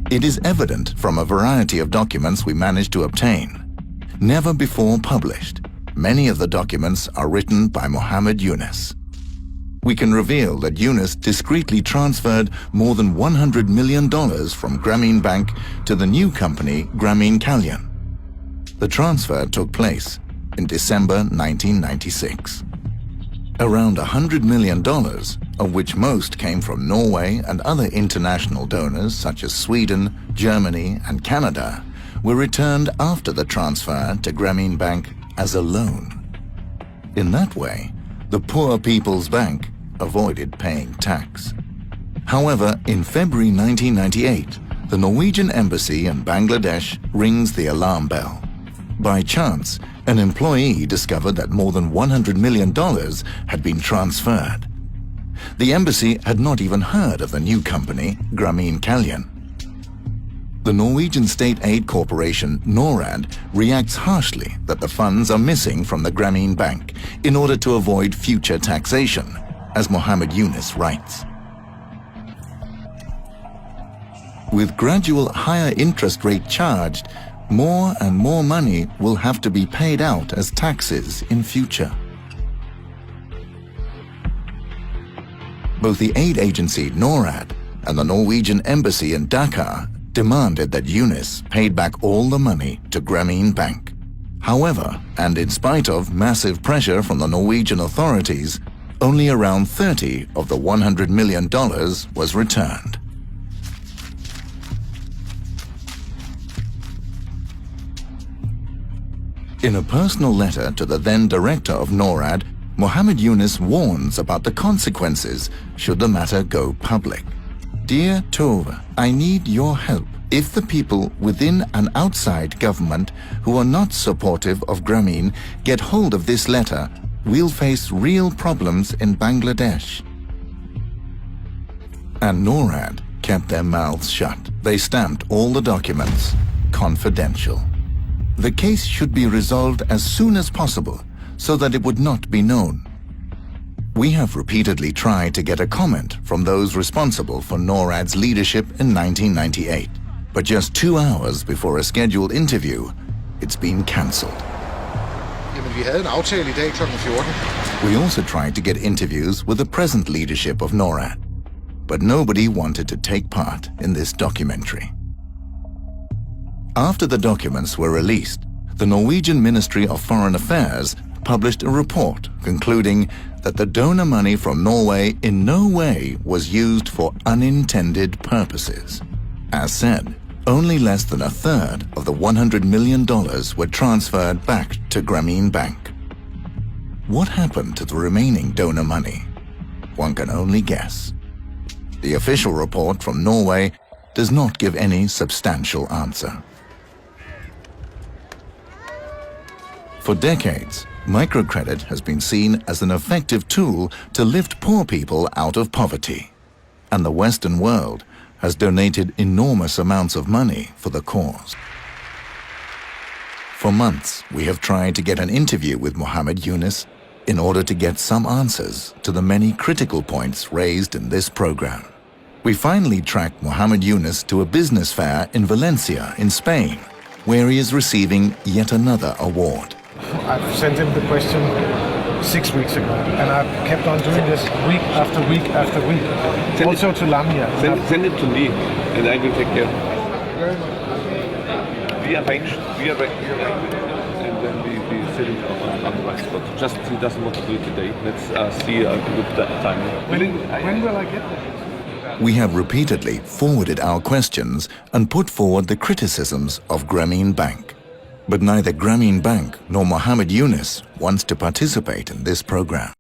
It is evident from a variety of documents we managed to obtain. Never before published, many of the documents are written by Mohammed Yunus. We can reveal that Yunus discreetly transferred more than $100 million from Grameen Bank to the new company Grameen Kalyan. The transfer took place in December 1996. Around $100 million, of which most came from Norway and other international donors such as Sweden, Germany and Canada, were returned after the transfer to Grameen Bank as a loan. In that way, the Poor People's Bank avoided paying tax. However, in February 1998, the Norwegian embassy in Bangladesh rings the alarm bell. By chance, an employee discovered that more than $100 million had been transferred. The embassy had not even heard of the new company, Grameen Kalyan. The Norwegian state aid corporation NORAD reacts harshly that the funds are missing from the Grameen Bank in order to avoid future taxation, as Mohammed Yunus writes. With gradual higher interest rate charged, more and more money will have to be paid out as taxes in future. Both the aid agency NORAD and the Norwegian embassy in Dhaka demanded that Yunus paid back all the money to Grameen Bank. However, and in spite of massive pressure from the Norwegian authorities, only around 30 of the $100 million was returned. In a personal letter to the then director of NORAD, Mohammed Yunus warns about the consequences should the matter go public. Dear Tove, I need your help. If the people within and outside government who are not supportive of Grameen get hold of this letter, we'll face real problems in Bangladesh. And NORAD kept their mouths shut. They stamped all the documents confidential. The case should be resolved as soon as possible so that it would not be known. We have repeatedly tried to get a comment from those responsible for NORAD's leadership in 1998, but just 2 hours before a scheduled interview, it's been cancelled. We also tried to get interviews with the present leadership of NORAD, but nobody wanted to take part in this documentary. After the documents were released, the Norwegian Ministry of Foreign Affairs published a report concluding that the donor money from Norway in no way was used for unintended purposes. As said, only less than a third of the $100 million were transferred back to Grameen Bank. What happened to the remaining donor money? One can only guess. The official report from Norway does not give any substantial answer. For decades, microcredit has been seen as an effective tool to lift poor people out of poverty, and the Western world has donated enormous amounts of money for the cause. For months, we have tried to get an interview with Mohammed Yunus in order to get some answers to the many critical points raised in this program. We finally tracked Mohammed Yunus to a business fair in Valencia, in Spain, where he is receiving yet another award. I've sent him the question 6 weeks ago, and I've kept on doing this week after week after week. Also to Lamia. Send it to me, and I will take care. We arrange, and then we set it on the right spot. Just he doesn't want to do it today. Let's see a good time. When will I get there? We have repeatedly forwarded our questions and put forward the criticisms of Grameen Bank. But neither Grameen Bank nor Mohammed Yunus wants to participate in this program.